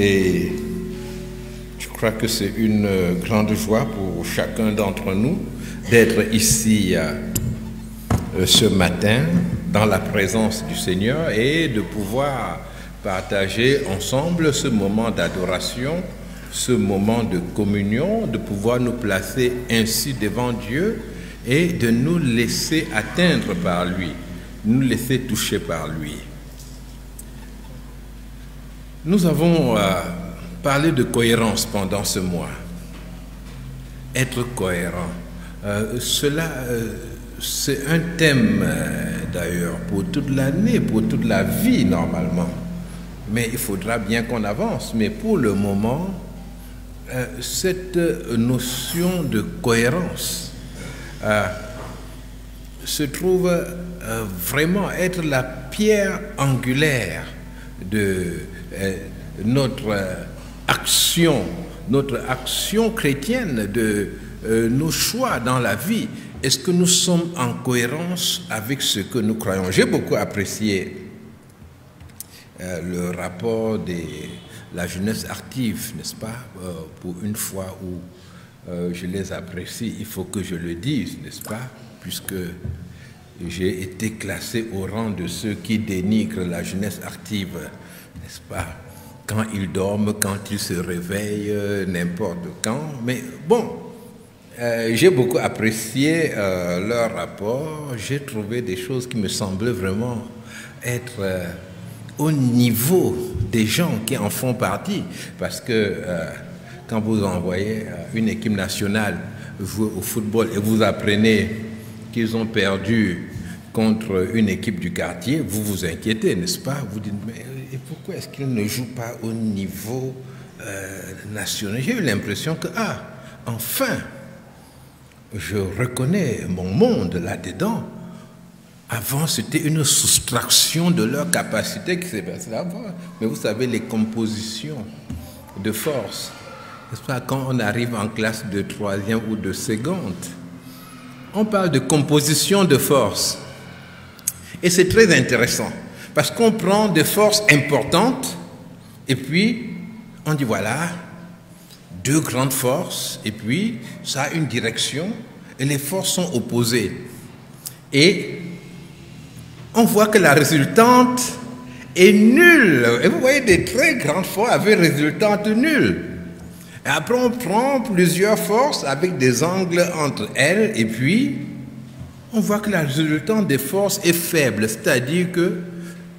Et je crois que c'est une grande joie pour chacun d'entre nous d'être ici ce matin dans la présence du Seigneur et de pouvoir partager ensemble ce moment d'adoration, ce moment de communion, de pouvoir nous placer ainsi devant Dieu et de nous laisser atteindre par lui, nous laisser toucher par lui. Nous avons parlé de cohérence pendant ce mois. Être cohérent. C'est un thème d'ailleurs pour toute l'année, pour toute la vie normalement. Mais il faudra bien qu'on avance. Mais pour le moment, cette notion de cohérence se trouve vraiment être la pierre angulaire de notre action chrétienne, de nos choix dans la vie. Est-ce que nous sommes en cohérence avec ce que nous croyons? J'ai beaucoup apprécié le rapport de la jeunesse active, n'est-ce pas? Pour une fois où je les apprécie, il faut que je le dise, n'est-ce pas? Puisque j'ai été classé au rang de ceux qui dénigrent la jeunesse active, n'est-ce pas? Quand ils dorment, quand ils se réveillent, n'importe quand. Mais bon, j'ai beaucoup apprécié leur rapport. J'ai trouvé des choses qui me semblaient vraiment être au niveau des gens qui en font partie. Parce que quand vous envoyez une équipe nationale jouer au football et vous apprenez qu'ils ont perdu contre une équipe du quartier, vous vous inquiétez, n'est-ce pas? Vous dites, mais pourquoi est-ce qu'ils ne jouent pas au niveau national? J'ai eu l'impression que, enfin, je reconnais mon monde là-dedans. Avant, c'était une soustraction de leur capacité qui s'est passée là-bas. Mais vous savez, les compositions de force, n'est-ce pas, quand on arrive en classe de troisième ou de seconde, on parle de composition de force. Et c'est très intéressant, parce qu'on prend des forces importantes, et puis on dit voilà, deux grandes forces, et puis ça a une direction, et les forces sont opposées. Et on voit que la résultante est nulle. Et vous voyez, des très grandes forces avec résultante nulle. Et après, on prend plusieurs forces avec des angles entre elles, et puis on voit que la résultante des forces est faible, c'est-à-dire que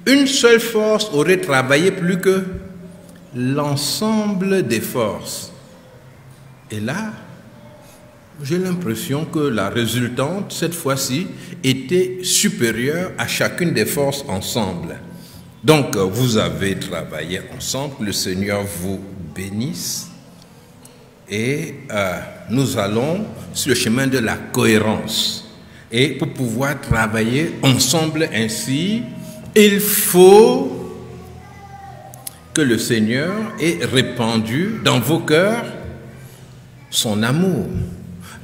une seule force aurait travaillé plus que l'ensemble des forces. Et là, j'ai l'impression que la résultante, cette fois-ci, était supérieure à chacune des forces ensemble. Donc, vous avez travaillé ensemble, le Seigneur vous bénisse. Et nous allons sur le chemin de la cohérence. Et pour pouvoir travailler ensemble ainsi, il faut que le Seigneur ait répandu dans vos cœurs son amour.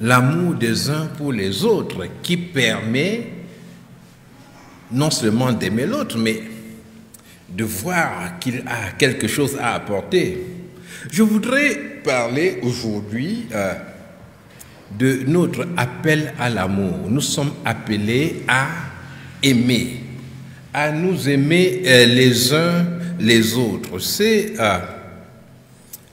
L'amour des uns pour les autres qui permet non seulement d'aimer l'autre, mais de voir qu'il a quelque chose à apporter. Je voudrais parler aujourd'hui de notre appel à l'amour. Nous sommes appelés à aimer, à nous aimer les uns les autres. C'est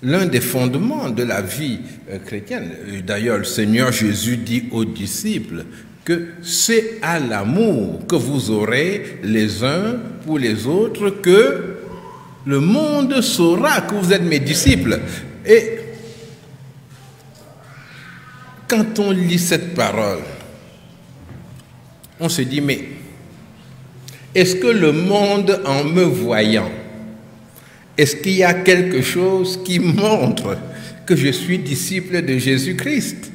l'un des fondements de la vie chrétienne. D'ailleurs, le Seigneur Jésus dit aux disciples que c'est à l'amour que vous aurez les uns pour les autres que le monde saura que vous êtes mes disciples. Et quand on lit cette parole, on se dit, mais est-ce que le monde, en me voyant, est-ce qu'il y a quelque chose qui montre que je suis disciple de Jésus-Christ?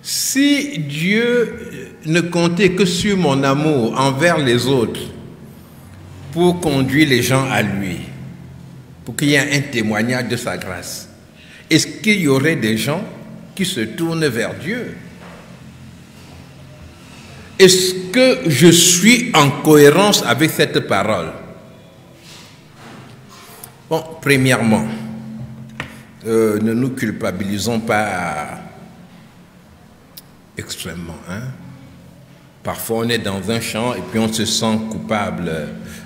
Si Dieu ne comptait que sur mon amour envers les autres pour conduire les gens à lui, pour qu'il y ait un témoignage de sa grâce, est-ce qu'il y aurait des gens qui se tournent vers Dieu? Est-ce que je suis en cohérence avec cette parole? Bon, premièrement, ne nous culpabilisons pas extrêmement. Parfois, on est dans un champ et puis on se sent coupable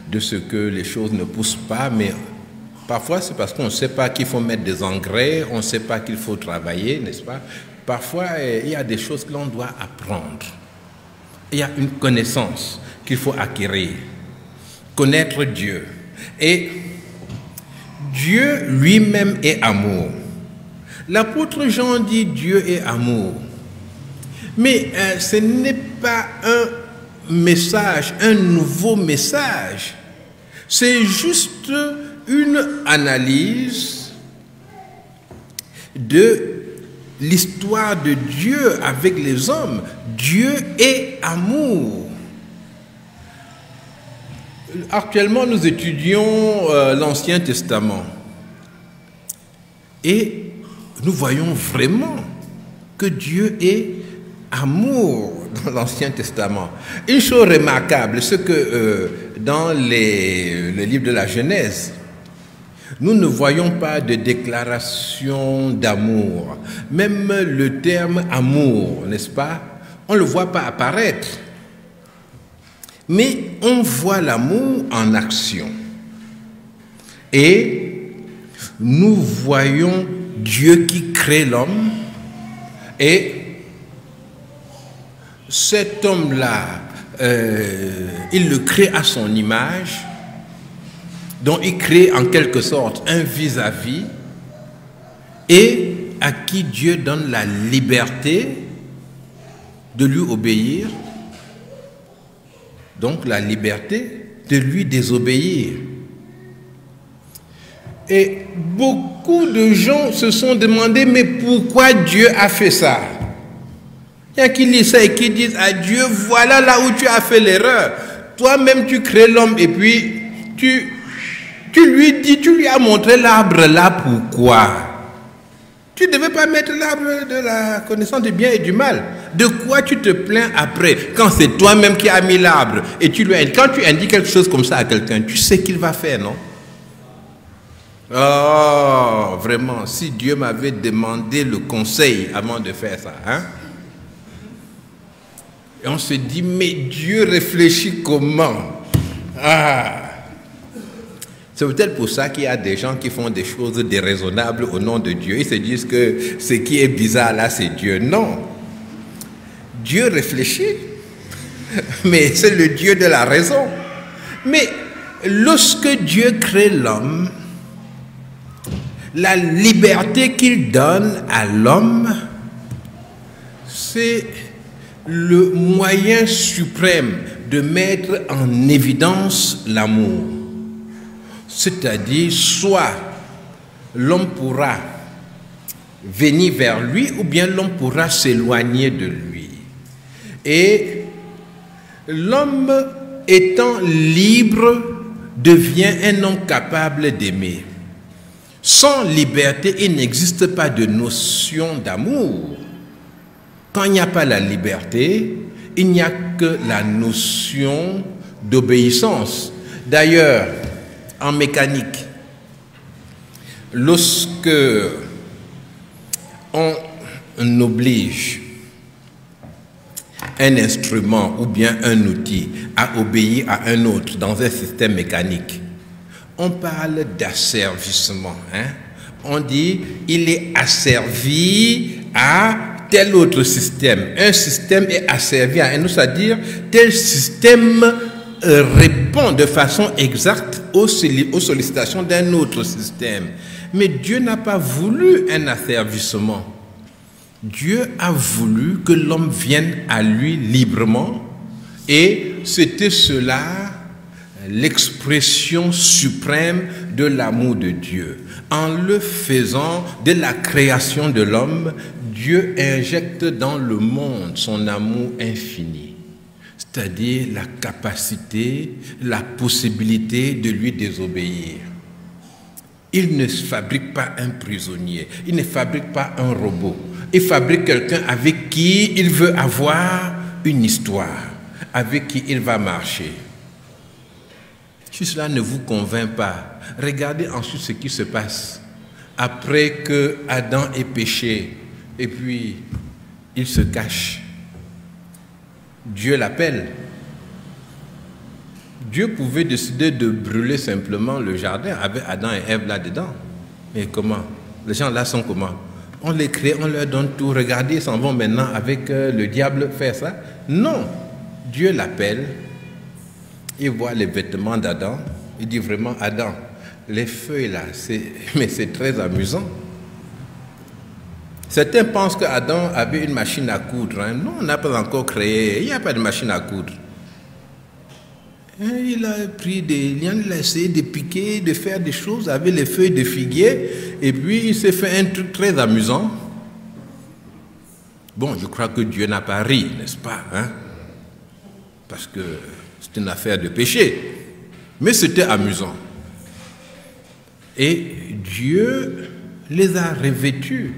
de ce que les choses ne poussent pas, mais parfois, c'est parce qu'on ne sait pas qu'il faut mettre des engrais, on ne sait pas qu'il faut travailler, n'est-ce pas? Parfois, il y a des choses que l'on doit apprendre. Il y a une connaissance qu'il faut acquérir. Connaître Dieu. Et Dieu lui-même est amour. L'apôtre Jean dit Dieu est amour. Mais ce n'est pas un message, un nouveau message. C'est juste une analyse de l'histoire de Dieu avec les hommes. Dieu est amour. Actuellement, nous étudions l'Ancien Testament et nous voyons vraiment que Dieu est amour dans l'Ancien Testament. Une chose remarquable, c'est que dans le livre de la Genèse, nous ne voyons pas de déclaration d'amour. Même le terme amour, n'est-ce pas? On ne le voit pas apparaître. Mais on voit l'amour en action. Et nous voyons Dieu qui crée l'homme. Et cet homme-là, il le crée à son image. Donc il crée en quelque sorte un vis-à-vis et à qui Dieu donne la liberté de lui obéir, donc la liberté de lui désobéir. Et beaucoup de gens se sont demandé, mais pourquoi Dieu a fait ça? Il y a qui lisent ça et qui disent à Dieu, voilà là où tu as fait l'erreur. Toi-même tu crées l'homme et puis tu lui as montré l'arbre là, pourquoi? Tu ne devais pas mettre l'arbre de la connaissance du bien et du mal. De quoi tu te plains après, quand c'est toi-même qui as mis l'arbre et tu lui as... Quand tu indiques quelque chose comme ça à quelqu'un, tu sais qu'il va faire, non? Oh, vraiment, si Dieu m'avait demandé le conseil avant de faire ça, Et on se dit, mais Dieu réfléchit comment? C'est peut-être pour ça qu'il y a des gens qui font des choses déraisonnables au nom de Dieu. Ils se disent que ce qui est bizarre là, c'est Dieu. Non. Dieu réfléchit, mais c'est le Dieu de la raison. Mais lorsque Dieu crée l'homme, la liberté qu'il donne à l'homme, c'est le moyen suprême de mettre en évidence l'amour. C'est-à-dire, soit l'homme pourra venir vers lui, ou bien l'homme pourra s'éloigner de lui. Et l'homme étant libre devient un homme capable d'aimer. Sans liberté, il n'existe pas de notion d'amour. Quand il n'y a pas la liberté, il n'y a que la notion d'obéissance. D'ailleurs, en mécanique, lorsque on oblige un instrument ou bien un outil à obéir à un autre dans un système mécanique, on parle d'asservissement. On dit il est asservi à tel autre système. Un système est asservi à un autre, c'est-à-dire tel système répond de façon exacte aux sollicitations d'un autre système. Mais Dieu n'a pas voulu un asservissement. Dieu a voulu que l'homme vienne à lui librement, et c'était cela l'expression suprême de l'amour de Dieu. En le faisant, de la création de l'homme, Dieu injecte dans le monde son amour infini, c'est-à-dire la capacité, la possibilité de lui désobéir. Il ne fabrique pas un prisonnier, il ne fabrique pas un robot, il fabrique quelqu'un avec qui il veut avoir une histoire, avec qui il va marcher. Si cela ne vous convainc pas, regardez ensuite ce qui se passe après que Adam ait péché, et puis il se cache. Dieu l'appelle. Dieu pouvait décider de brûler simplement le jardin avec Adam et Ève là-dedans. Mais comment? Les gens là sont comment? On les crée, on leur donne tout. Regardez, ils s'en vont maintenant avec le diable faire ça. Non. Dieu l'appelle. Il voit les vêtements d'Adam. Il dit vraiment, Adam, les feuilles là, mais c'est très amusant. Certains pensent qu'Adam avait une machine à coudre. Hein. Non, on n'a pas encore créé. Il n'y a pas de machine à coudre. Il a pris des lianes, il a essayé de piquer, de faire des choses avec les feuilles de figuier, et puis il s'est fait un truc très amusant. Bon, je crois que Dieu n'a pas ri, n'est-ce pas, hein? Parce que c'est une affaire de péché. Mais c'était amusant. Et Dieu les a revêtus.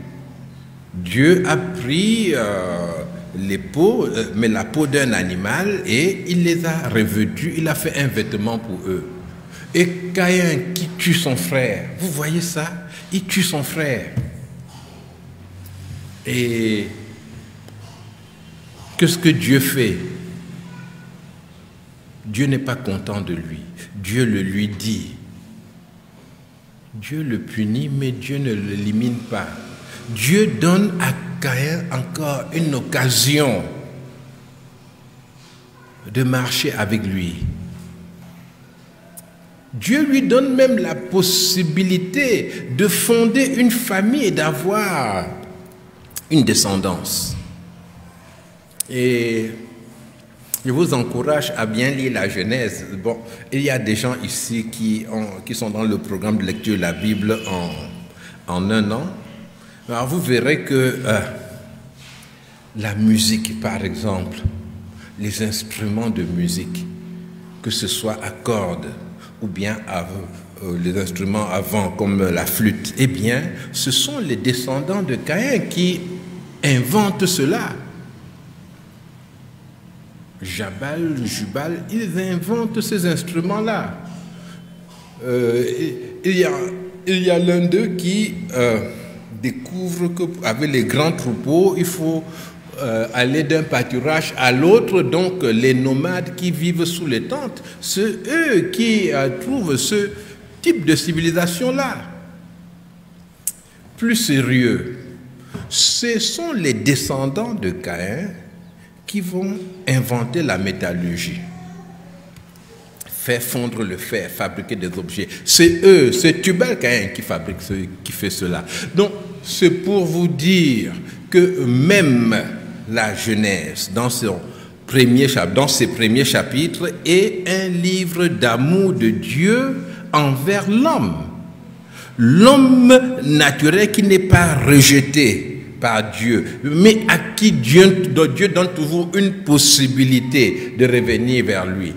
Dieu a pris les peaux, mais la peau d'un animal, et il les a revêtus, il a fait un vêtement pour eux. Et Caïn qui tue son frère, vous voyez ça? Il tue son frère. Et qu'est-ce que Dieu fait? Dieu n'est pas content de lui. Dieu le lui dit. Dieu le punit, mais Dieu ne l'élimine pas. Dieu donne à Caïn encore une occasion de marcher avec lui. Dieu lui donne même la possibilité de fonder une famille et d'avoir une descendance. Et je vous encourage à bien lire la Genèse. Bon, il y a des gens ici qui sont dans le programme de lecture de la Bible en un an. Alors vous verrez que la musique, par exemple, les instruments de musique, que ce soit à cordes ou bien les instruments à vent comme la flûte, eh bien, ce sont les descendants de Caïn qui inventent cela. Jabal, Jubal, ils inventent ces instruments-là. Il y a l'un d'eux qui découvre qu'avec les grands troupeaux, il faut aller d'un pâturage à l'autre. Donc les nomades qui vivent sous les tentes, c'est eux qui trouvent ce type de civilisation-là. Plus sérieux, ce sont les descendants de Caïn qui vont inventer la métallurgie, faire fondre le fer, fabriquer des objets. C'est eux, c'est Tubal-Caïn qui fait cela. Donc, c'est pour vous dire que même la Genèse, dans ses premiers chapitres, est un livre d'amour de Dieu envers l'homme. L'homme naturel qui n'est pas rejeté par Dieu, mais à qui Dieu donne toujours une possibilité de revenir vers lui.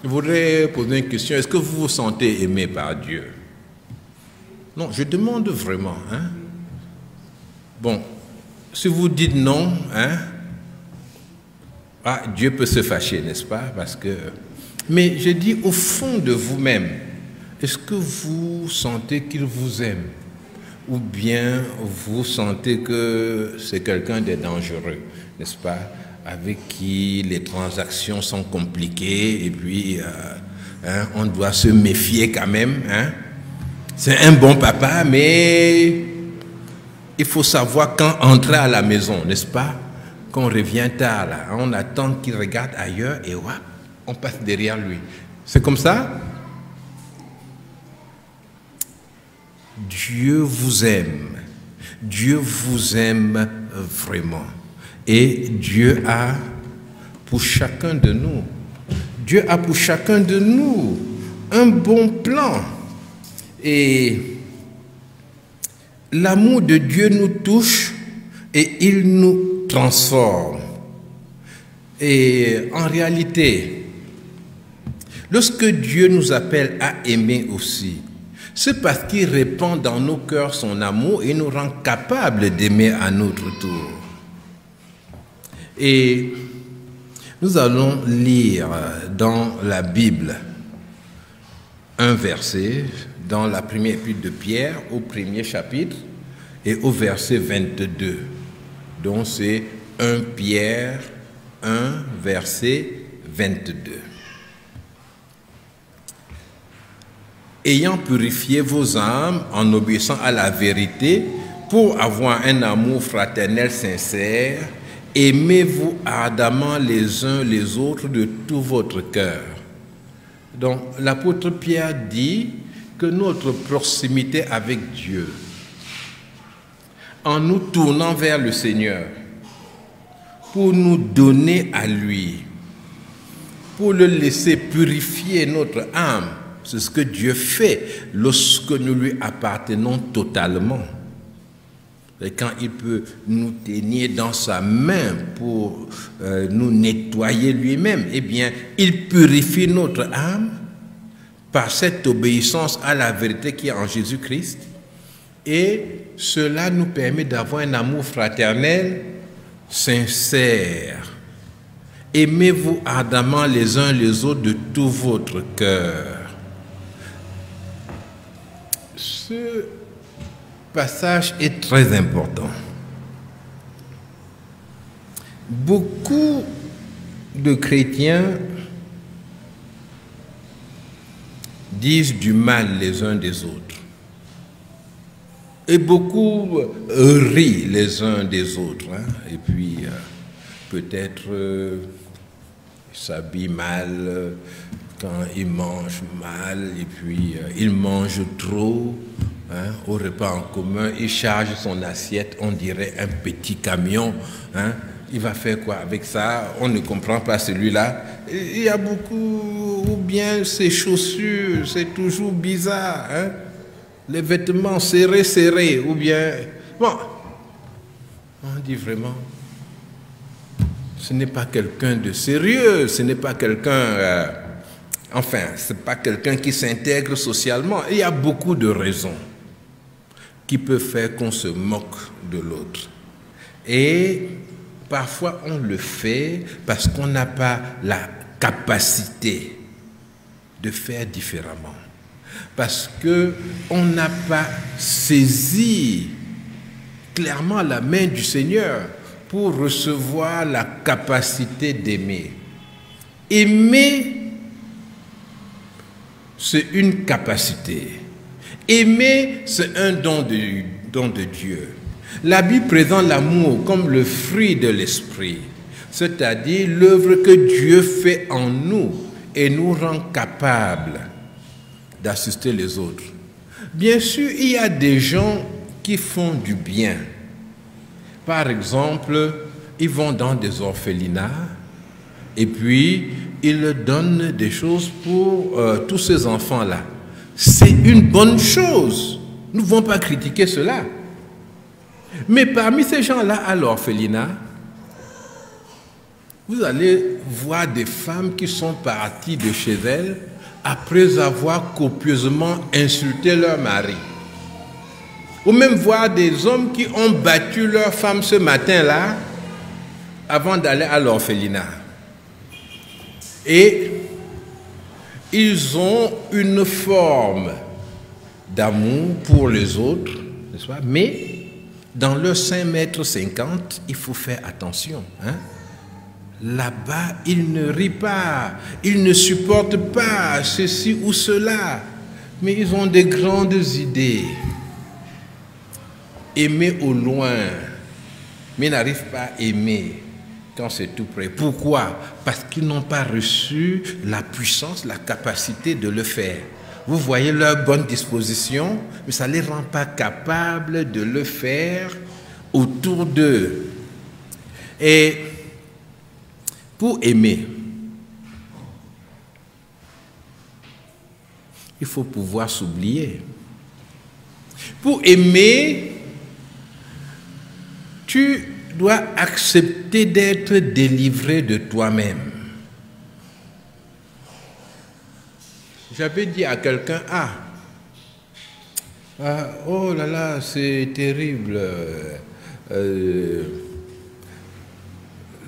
Je voudrais poser une question. Est-ce que vous vous sentez aimé par Dieu? Non, je demande vraiment. Hein? Bon, si vous dites non, hein, Dieu peut se fâcher, n'est-ce pas? Mais je dis au fond de vous-même, est-ce que vous sentez qu'il vous aime? Ou bien vous sentez que c'est quelqu'un de dangereux, n'est-ce pas, avec qui les transactions sont compliquées et puis on doit se méfier quand même. Hein? C'est un bon papa, mais il faut savoir quand entrer à la maison, n'est-ce pas? Quand on revient tard, là, on attend qu'il regarde ailleurs et on passe derrière lui. C'est comme ça? Dieu vous aime. Dieu vous aime vraiment. Et Dieu a pour chacun de nous, un bon plan. Et l'amour de Dieu nous touche et il nous transforme. Et en réalité, lorsque Dieu nous appelle à aimer aussi, c'est parce qu'il répand dans nos cœurs son amour et nous rend capables d'aimer à notre tour. Et nous allons lire dans la Bible un verset dans la première épître de Pierre, au premier chapitre, et au verset 22. Donc c'est 1 Pierre 1, verset 22. Ayant purifié vos âmes en obéissant à la vérité, pour avoir un amour fraternel sincère, aimez-vous ardemment les uns les autres de tout votre cœur. Donc l'apôtre Pierre dit que notre proximité avec Dieu, en nous tournant vers le Seigneur, pour nous donner à lui, pour le laisser purifier notre âme, c'est ce que Dieu fait lorsque nous lui appartenons totalement. Et quand il peut nous tenir dans sa main pour nous nettoyer lui-même, eh bien, il purifie notre âme par cette obéissance à la vérité qui est en Jésus-Christ. Et cela nous permet d'avoir un amour fraternel sincère. Aimez-vous ardemment les uns les autres de tout votre cœur. Ce passage est très important. Beaucoup de chrétiens disent du mal les uns des autres. Et beaucoup rient les uns des autres. Hein? Et puis, peut-être ils s'habillent mal quand ils mangent mal. Et puis, ils mangent trop. Hein? Au repas en commun, ils chargent son assiette, on dirait un petit camion. Hein? Il va faire quoi avec ça? On ne comprend pas celui-là. Il y a beaucoup, ou bien ses chaussures, c'est toujours bizarre. Hein? Les vêtements serrés, ou bien... Bon, on dit vraiment, ce n'est pas quelqu'un de sérieux, ce n'est pas quelqu'un... enfin, ce n'est pas quelqu'un qui s'intègre socialement. Il y a beaucoup de raisons qui peuvent faire qu'on se moque de l'autre. Et parfois, on le fait parce qu'on n'a pas la capacité de faire différemment. Parce qu'on n'a pas saisi clairement la main du Seigneur pour recevoir la capacité d'aimer. Aimer, c'est une capacité. Aimer, c'est un don de Dieu. La Bible présente l'amour comme le fruit de l'esprit, c'est-à-dire l'œuvre que Dieu fait en nous et nous rend capables d'assister les autres. Bien sûr, il y a des gens qui font du bien. Par exemple, ils vont dans des orphelinats et puis ils donnent des choses pour tous ces enfants-là. C'est une bonne chose. Nous ne devons pas critiquer cela. Mais parmi ces gens-là à l'orphelinat, vous allez voir des femmes qui sont parties de chez elles après avoir copieusement insulté leur mari. Ou même voir des hommes qui ont battu leur femme ce matin-là avant d'aller à l'orphelinat. Et ils ont une forme d'amour pour les autres, n'est-ce pas? Mais dans leur 5,50 m, il faut faire attention. Hein? Là-bas, ils ne rient pas, ils ne supportent pas ceci ou cela, mais ils ont des grandes idées. Aimer au loin, mais n'arrivent pas à aimer quand c'est tout près. Pourquoi? Parce qu'ils n'ont pas reçu la puissance, la capacité de le faire. Vous voyez leur bonne disposition, mais ça ne les rend pas capables de le faire autour d'eux. Et pour aimer, il faut pouvoir s'oublier. Pour aimer, tu dois accepter d'être délivré de toi-même. J'avais dit à quelqu'un, oh là là, c'est terrible.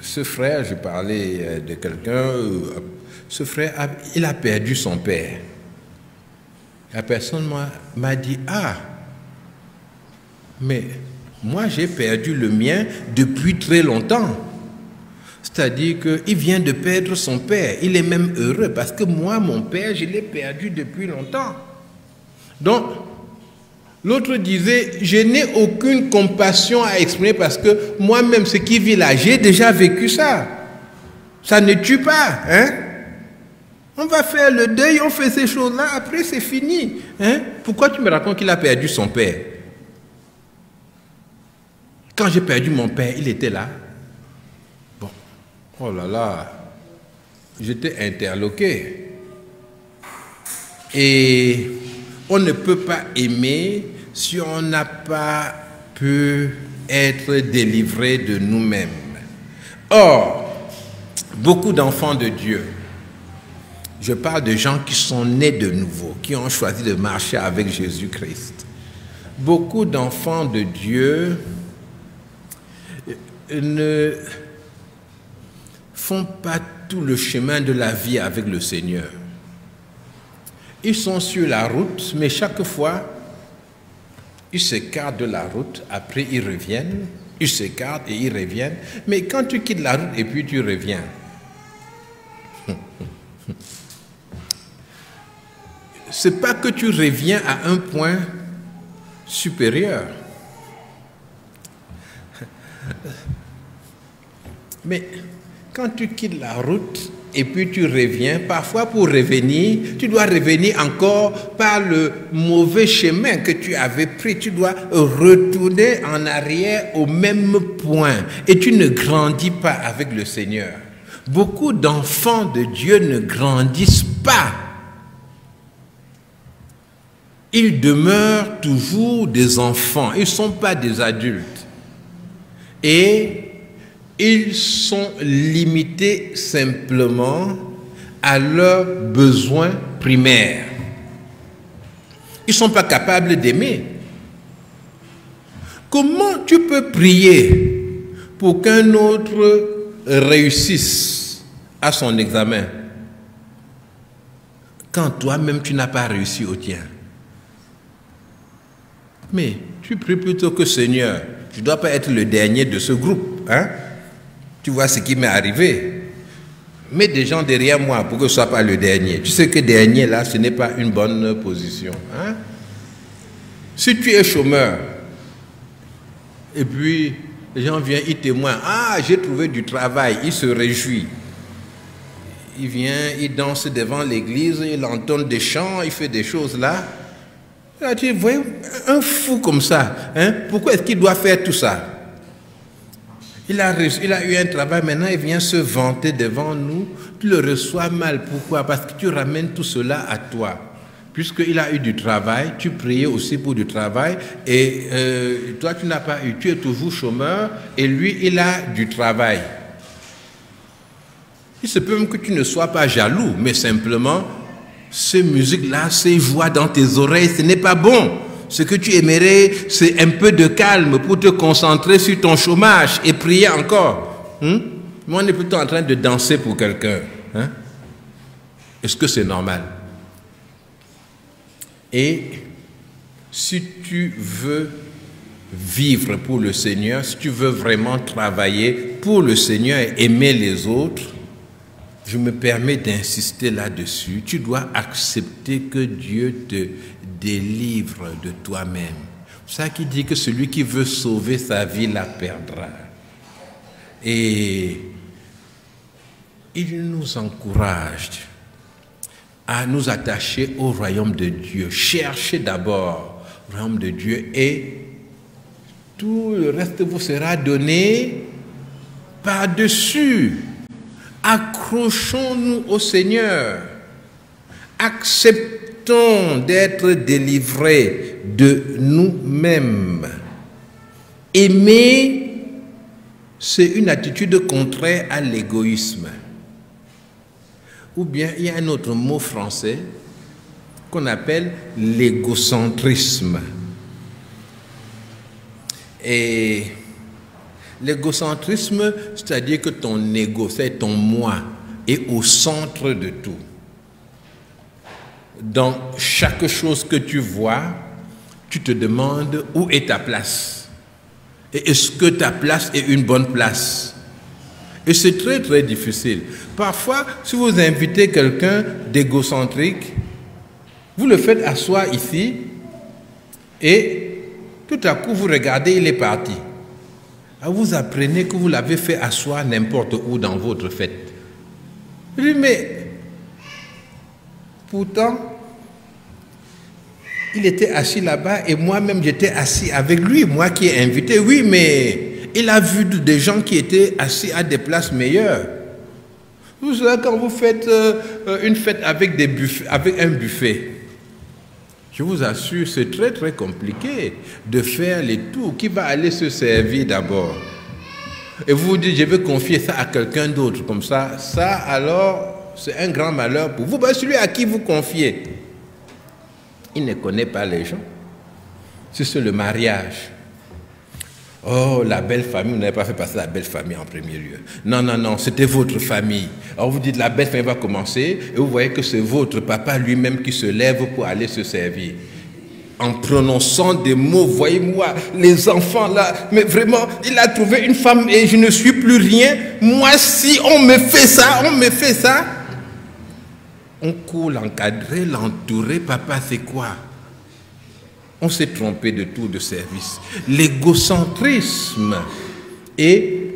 Ce frère, je parlais de quelqu'un, ce frère, il a perdu son père. La personne m'a dit, ah, mais moi j'ai perdu le mien depuis très longtemps. C'est-à-dire qu'il vient de perdre son père. Il est même heureux parce que moi, mon père, je l'ai perdu depuis longtemps. Donc, l'autre disait, je n'ai aucune compassion à exprimer parce que moi-même, ce qui vit là, j'ai déjà vécu ça. Ça ne tue pas, hein? On va faire le deuil, on fait ces choses-là, après c'est fini. Hein? Pourquoi tu me racontes qu'il a perdu son père? Quand j'ai perdu mon père, il était là. Bon, oh là là, j'étais interloqué. Et on ne peut pas aimer si on n'a pas pu être délivré de nous-mêmes. Or, beaucoup d'enfants de Dieu, je parle de gens qui sont nés de nouveau, qui ont choisi de marcher avec Jésus-Christ. Beaucoup d'enfants de Dieu ne font pas tout le chemin de la vie avec le Seigneur. Ils sont sur la route, mais chaque fois, ils s'écartent de la route, après ils reviennent, ils s'écartent et ils reviennent. Mais quand tu quittes la route et puis tu reviens, c'est pas que tu reviens à un point supérieur. Mais quand tu quittes la route et puis tu reviens, parfois pour revenir, tu dois revenir encore par le mauvais chemin que tu avais pris. Tu dois retourner en arrière au même point et tu ne grandis pas avec le Seigneur. Beaucoup d'enfants de Dieu ne grandissent pas. Ils demeurent toujours des enfants, ils ne sont pas des adultes. Et ils sont limités simplement à leurs besoins primaires. Ils ne sont pas capables d'aimer. Comment tu peux prier pour qu'un autre réussisse à son examen quand toi-même tu n'as pas réussi au tien? Mais tu pries plutôt que Seigneur, je ne dois pas être le dernier de ce groupe. Hein? Tu vois ce qui m'est arrivé. Mets des gens derrière moi pour que je ne sois pas le dernier. Tu sais que dernier là, ce n'est pas une bonne position. Hein? Si tu es chômeur, et puis les gens viennent, ils témoignent, ah, j'ai trouvé du travail, il se réjouit. Il vient, il danse devant l'église, il entonne des chants, il fait des choses là. Là, tu vois, un fou comme ça, hein? Pourquoi est-ce qu'il doit faire tout ça? Il a eu un travail, maintenant il vient se vanter devant nous. Tu le reçois mal. Pourquoi? Parce que tu ramènes tout cela à toi. Puisqu'il a eu du travail, tu priais aussi pour du travail, et toi tu n'as pas eu, tu es toujours chômeur, et lui il a du travail. Il se peut même que tu ne sois pas jaloux, mais simplement, ces musiques-là, ces voix dans tes oreilles, ce n'est pas bon. Ce que tu aimerais, c'est un peu de calme pour te concentrer sur ton chômage et prier encore. Moi, on est plutôt en train de danser pour quelqu'un. Hein? Est-ce que c'est normal? Et si tu veux vivre pour le Seigneur, si tu veux vraiment travailler pour le Seigneur et aimer les autres, je me permets d'insister là-dessus. Tu dois accepter que Dieu te délivre de toi-même. C'est ça qui dit que celui qui veut sauver sa vie la perdra. Et il nous encourage à nous attacher au royaume de Dieu. Cherchez d'abord le royaume de Dieu et tout le reste vous sera donné par-dessus. Accrochons-nous au Seigneur. Acceptons d'être délivrés de nous-mêmes. Aimer, c'est une attitude contraire à l'égoïsme. Ou bien, il y a un autre mot français qu'on appelle l'égocentrisme. Et l'égocentrisme, c'est-à-dire que ton ego, c'est ton moi, est au centre de tout. dans chaque chose que tu vois, tu te demandes où est ta place. Et est-ce que ta place est une bonne place? Et c'est très très difficile. Parfois, si vous invitez quelqu'un d'égocentrique, vous le faites asseoir ici et tout à coup vous regardez, il est parti. Vous apprenez que vous l'avez fait asseoir n'importe où dans votre fête. Je dis, mais pourtant, il était assis là-bas et moi-même j'étais assis avec lui, moi qui ai invité. Oui, mais il a vu des gens qui étaient assis à des places meilleures. Vous savez, quand vous faites une fête avec, avec un buffet, je vous assure, c'est très très compliqué de faire les tours. Qui va aller se servir d'abord? Et vous vous dites, je vais confier ça à quelqu'un d'autre, comme ça. Ça, alors, c'est un grand malheur pour vous. Ben, celui à qui vous confiez, il ne connaît pas les gens. C'est le mariage. Oh, la belle famille, vous n'avez pas fait passer la belle famille en premier lieu. Non, non, non, c'était votre famille. Alors vous dites, la belle famille va commencer, et vous voyez que c'est votre papa lui-même qui se lève pour aller se servir. En prononçant des mots, voyez-moi, les enfants là, mais vraiment, il a trouvé une femme et je ne suis plus rien. Moi, si on me fait ça, on court l'encadrer, l'entourer, papa, c'est quoi? On s'est trompé de tour de service. L'égocentrisme. Et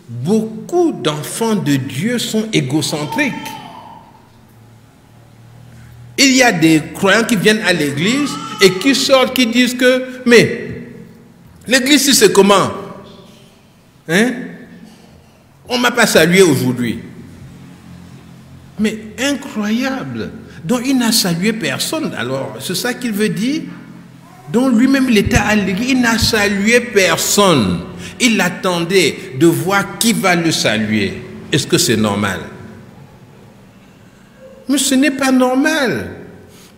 beaucoup d'enfants de Dieu sont égocentriques. Il y a des croyants qui viennent à l'église et qui sortent, qui disent que, mais, l'église, c'est comment? Hein? On ne m'a pas salué aujourd'hui. Mais incroyable. Donc il n'a salué personne. Alors, c'est ça qu'il veut dire? Donc lui-même, il était à l'église, il n'a salué personne. Il attendait de voir qui va le saluer. Est-ce que c'est normal? Mais ce n'est pas normal.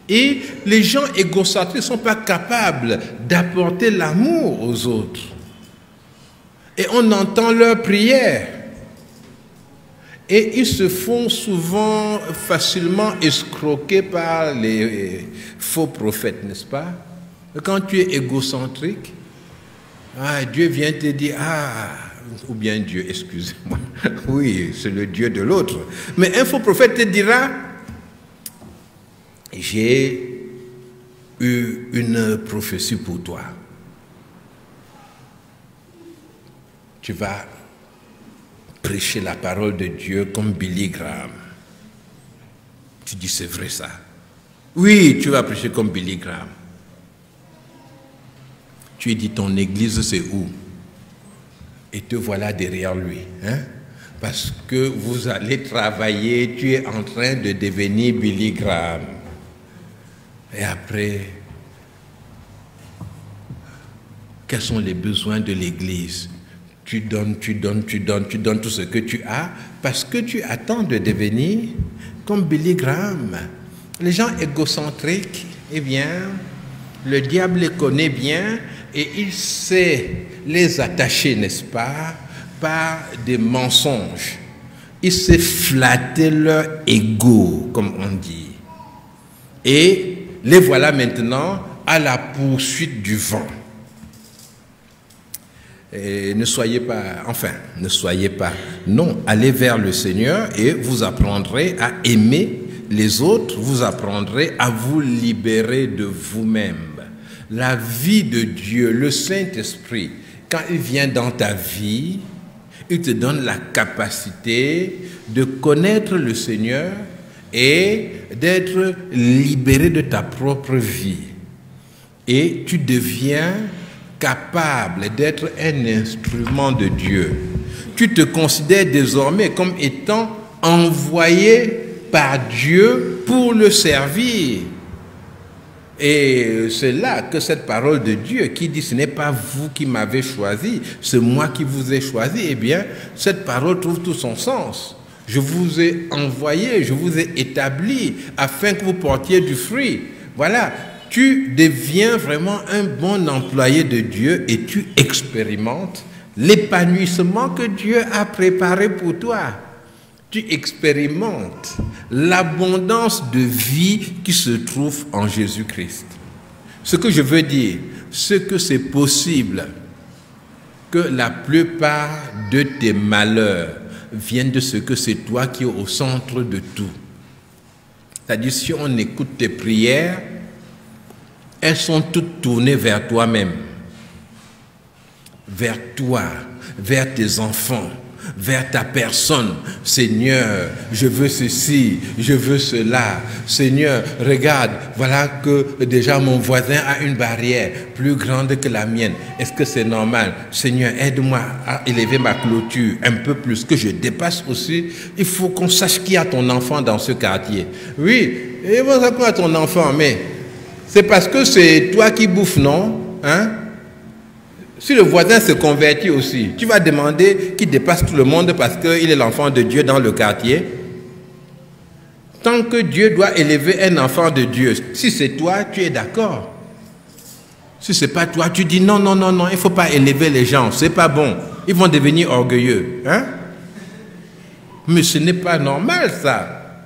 Et les gens égocentriques ne sont pas capables d'apporter l'amour aux autres. Et on entend leurs prières. Et ils se font souvent facilement escroquer par les faux prophètes, n'est-ce pas? Quand tu es égocentrique, Dieu vient te dire, ou bien Dieu, excusez-moi, oui, c'est le Dieu de l'autre. Mais un faux prophète te dira, j'ai eu une prophétie pour toi. Tu vas prêcher la parole de Dieu comme Billy Graham. Tu dis, c'est vrai ça? Oui, tu vas prêcher comme Billy Graham. Tu lui dis, ton église c'est où? Et te voilà derrière lui. Hein? Parce que vous allez travailler, tu es en train de devenir Billy Graham. Et après, quels sont les besoins de l'église? Tu donnes tout ce que tu as parce que tu attends de devenir comme Billy Graham. Les gens égocentriques, eh bien, le diable les connaît bien et il sait les attacher, n'est-ce pas, par des mensonges. Il sait flatter leur ego, comme on dit. Et les voilà maintenant à la poursuite du vent. Et ne soyez pas, non, allez vers le Seigneur et vous apprendrez à aimer les autres, vous apprendrez à vous libérer de vous-même. La vie de Dieu, le Saint-Esprit, quand il vient dans ta vie, il te donne la capacité de connaître le Seigneur et d'être libéré de ta propre vie. Et tu deviens capable d'être un instrument de Dieu. Tu te considères désormais comme étant envoyé par Dieu pour le servir. Et c'est là que cette parole de Dieu qui dit, ce n'est pas vous qui m'avez choisi, c'est moi qui vous ai choisi, eh bien, cette parole trouve tout son sens. Je vous ai envoyé, je vous ai établi afin que vous portiez du fruit. Voilà. Tu deviens vraiment un bon employé de Dieu et tu expérimentes l'épanouissement que Dieu a préparé pour toi. Tu expérimentes l'abondance de vie qui se trouve en Jésus-Christ. Ce que je veux dire, c'est que c'est possible que la plupart de tes malheurs viennent de ce que c'est toi qui es au centre de tout. C'est-à-dire, si on écoute tes prières, elles sont toutes tournées vers toi-même, vers toi, vers tes enfants, vers ta personne. Seigneur, je veux ceci, je veux cela. Seigneur, regarde, voilà que déjà mon voisin a une barrière plus grande que la mienne. Est-ce que c'est normal? Seigneur, aide-moi à élever ma clôture un peu plus, que je dépasse aussi. Il faut qu'on sache qui a ton enfant dans ce quartier. Oui, et bon, ça quoi ton enfant, mais c'est parce que c'est toi qui bouffes, non? Hein? Si le voisin se convertit aussi, tu vas demander qu'il dépasse tout le monde parce qu'il est l'enfant de Dieu dans le quartier. Tant que Dieu doit élever un enfant de Dieu, si c'est toi, tu es d'accord. Si ce n'est pas toi, tu dis non, non, non, non, il ne faut pas élever les gens, ce n'est pas bon. Ils vont devenir orgueilleux. Hein? Mais ce n'est pas normal ça.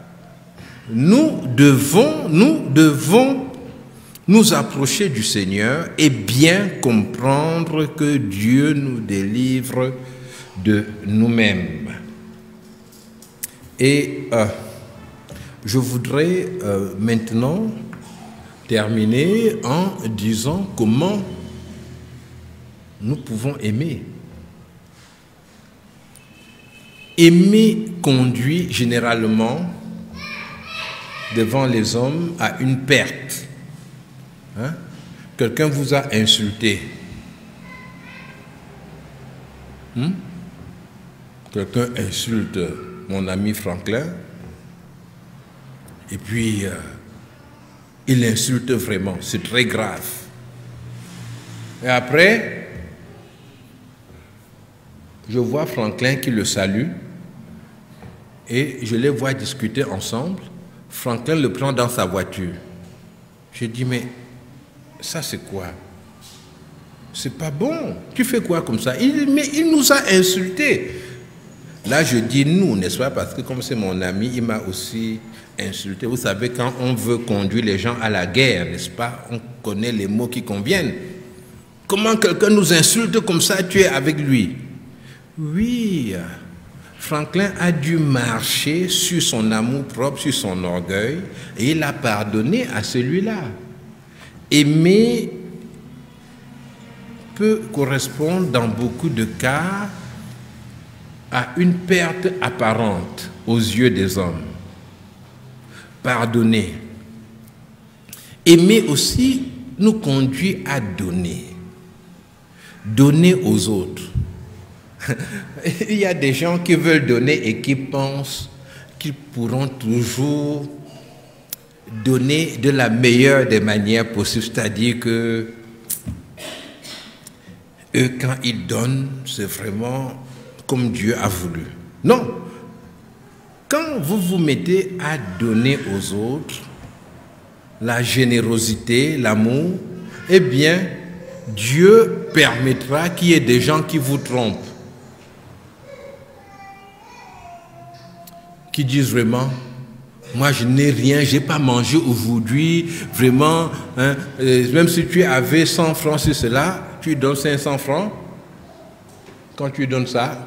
Nous devons nous approcher du Seigneur et bien comprendre que Dieu nous délivre de nous-mêmes. Et je voudrais maintenant terminer en disant comment nous pouvons aimer. Aimer conduit généralement devant les hommes à une perte. Hein? Quelqu'un vous a insulté. Quelqu'un insulte mon ami Franklin. Et puis, il insulte vraiment. C'est très grave. Et après, je vois Franklin qui le salue. Et je les vois discuter ensemble. Franklin le prend dans sa voiture. Je dis, mais ça c'est quoi? C'est pas bon. Tu fais quoi comme ça? Mais il nous a insultés. Là je dis nous, n'est-ce pas? Parce que comme c'est mon ami, il m'a aussi insulté. Vous savez, quand on veut conduire les gens à la guerre, n'est-ce pas? On connaît les mots qui conviennent. Comment quelqu'un nous insulte comme ça, tu es avec lui? Oui, Franklin a dû marcher sur son amour propre, sur son orgueil, et il a pardonné à celui-là. Aimer peut correspondre dans beaucoup de cas à une perte apparente aux yeux des hommes. Pardonner. Aimer aussi nous conduit à donner. Donner aux autres. Il y a des gens qui veulent donner et qui pensent qu'ils pourront toujours donner de la meilleure des manières possibles, c'est-à-dire que eux, quand ils donnent, c'est vraiment comme Dieu a voulu. Non. Quand vous vous mettez à donner aux autres, la générosité, l'amour, eh bien, Dieu permettra qu'il y ait des gens qui vous trompent, qui disent vraiment, moi je n'ai rien, je n'ai pas mangé aujourd'hui, vraiment, hein, même si tu avais 100 francs sur cela, tu donnes 500 francs. Quand tu donnes ça,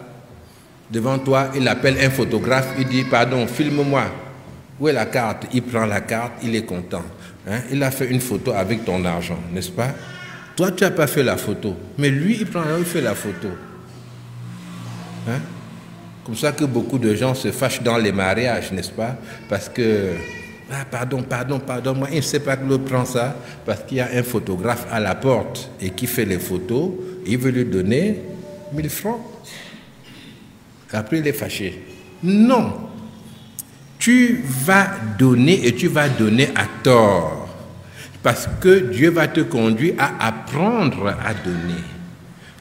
devant toi, il appelle un photographe, il dit, pardon, filme-moi. Où est la carte? Il prend la carte, il est content. Hein? Il a fait une photo avec ton argent, n'est-ce pas? Toi, tu n'as pas fait la photo, mais lui, il fait la photo. Hein? Comme ça que beaucoup de gens se fâchent dans les mariages, n'est-ce pas? Parce que, ah, pardon, moi, il ne sait pas que l'autre prend ça, parce qu'il y a un photographe à la porte et qui fait les photos, et il veut lui donner 1000 francs. Après, il est fâché. Non. Tu vas donner et tu vas donner à tort. Parce que Dieu va te conduire à apprendre à donner.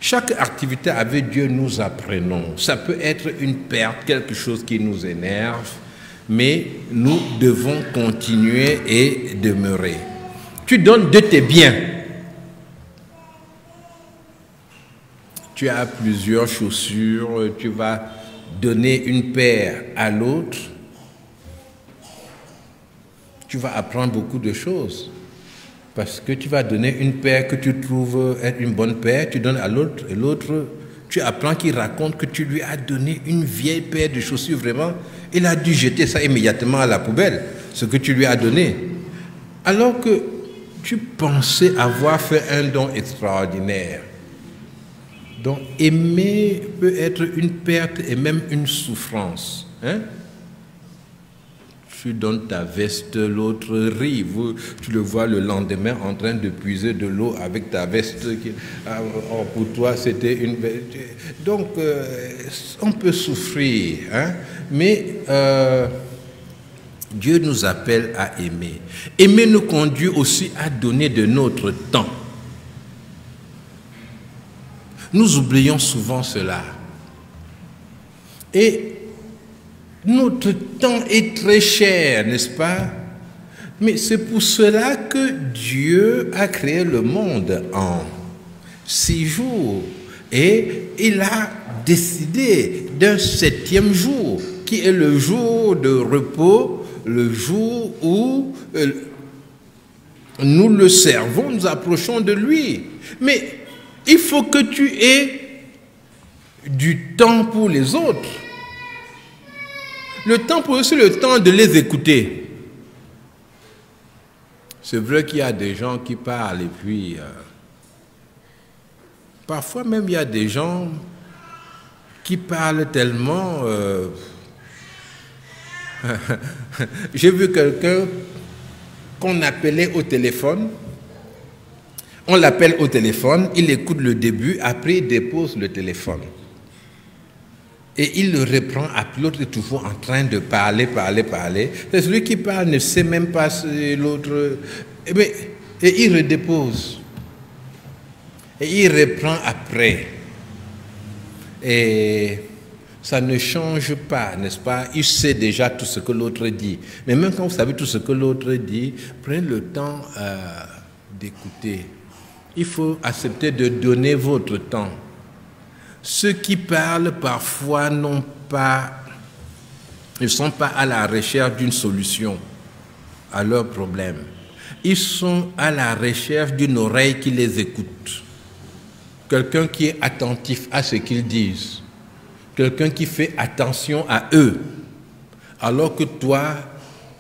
Chaque activité avec Dieu, nous apprenons. Ça peut être une perte, quelque chose qui nous énerve, mais nous devons continuer et demeurer. Tu donnes de tes biens. Tu as plusieurs chaussures, tu vas donner une paire à l'autre. tu vas apprendre beaucoup de choses. Parce que tu vas donner une paire que tu trouves être une bonne paire, tu donnes à l'autre, et l'autre, tu apprends qu'il raconte que tu lui as donné une vieille paire de chaussures, vraiment. Il a dû jeter ça immédiatement à la poubelle, ce que tu lui as donné. Alors que tu pensais avoir fait un don extraordinaire. Donc, aimer peut être une perte et même une souffrance. Hein? Tu donnes ta veste, l'autre rit. Tu le vois le lendemain en train de puiser de l'eau avec ta veste. Pour toi, c'était une... Donc, on peut souffrir. Hein? Mais Dieu nous appelle à aimer. Aimer nous conduit aussi à donner de notre temps. Nous oublions souvent cela. Et notre temps est très cher, n'est-ce pas? Mais c'est pour cela que Dieu a créé le monde en 6 jours. Et il a décidé d'un 7e jour, qui est le jour de repos, le jour où nous le servons, nous approchons de lui. Mais il faut que tu aies du temps pour les autres. Le temps pour eux, c'est le temps de les écouter. C'est vrai qu'il y a des gens qui parlent et puis... parfois même, il y a des gens qui parlent tellement... J'ai vu quelqu'un qu'on appelait au téléphone. On l'appelle au téléphone, il écoute le début, après il dépose le téléphone. Et il le reprend, l'autre est toujours en train de parler. C'est celui qui parle ne sait même pas l'autre. Et il redépose. Et il reprend après. Et ça ne change pas, n'est-ce pas? Il sait déjà tout ce que l'autre dit. Mais même quand vous savez tout ce que l'autre dit, prenez le temps d'écouter. Il faut accepter de donner votre temps. Ceux qui parlent parfois ne sont pas à la recherche d'une solution à leurs problèmes. Ils sont à la recherche d'une oreille qui les écoute. Quelqu'un qui est attentif à ce qu'ils disent. Quelqu'un qui fait attention à eux. Alors que toi,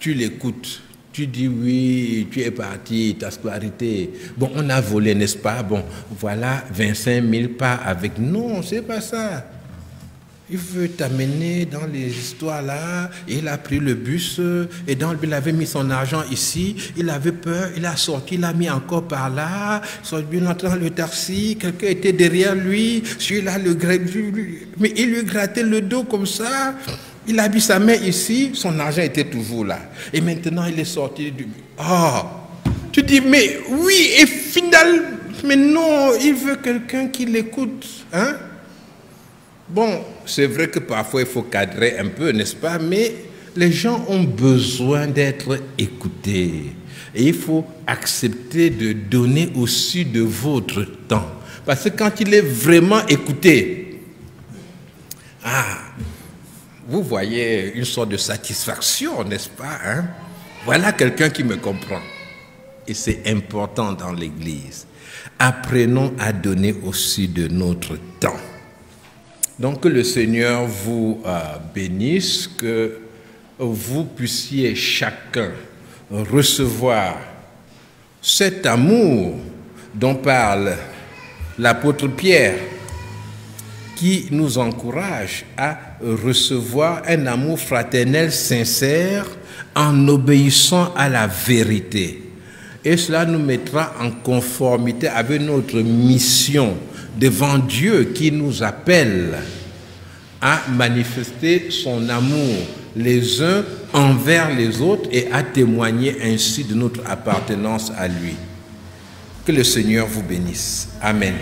tu l'écoutes. Tu dis oui, tu es parti, ta scolarité. Bon, on a volé, n'est-ce pas? Bon, voilà 25 000 pas avec. Non, c'est pas ça. Il veut t'amener dans les histoires là. Il a pris le bus et il avait mis son argent ici. Il avait peur, il a sorti, il a mis encore par là. Il est entré dans le taxi, quelqu'un était derrière lui. Celui-là, mais il lui grattait le dos comme ça. Il a mis sa main ici, son argent était toujours là. Et maintenant, il est sorti du... Tu dis, mais oui, et finalement, mais non, il veut quelqu'un qui l'écoute. Hein? Bon, c'est vrai que parfois, il faut cadrer un peu, n'est-ce pas? Mais les gens ont besoin d'être écoutés. Et il faut accepter de donner aussi de votre temps. Parce que quand il est vraiment écouté, vous voyez une sorte de satisfaction, n'est-ce pas? Hein? Voilà quelqu'un qui me comprend. Et c'est important dans l'Église. Apprenons à donner aussi de notre temps. Donc que le Seigneur vous bénisse, que vous puissiez chacun recevoir cet amour dont parle l'apôtre Pierre, qui nous encourage à recevoir un amour fraternel sincère en obéissant à la vérité. Et cela nous mettra en conformité avec notre mission devant Dieu qui nous appelle à manifester son amour les uns envers les autres et à témoigner ainsi de notre appartenance à lui. Que le Seigneur vous bénisse. Amen.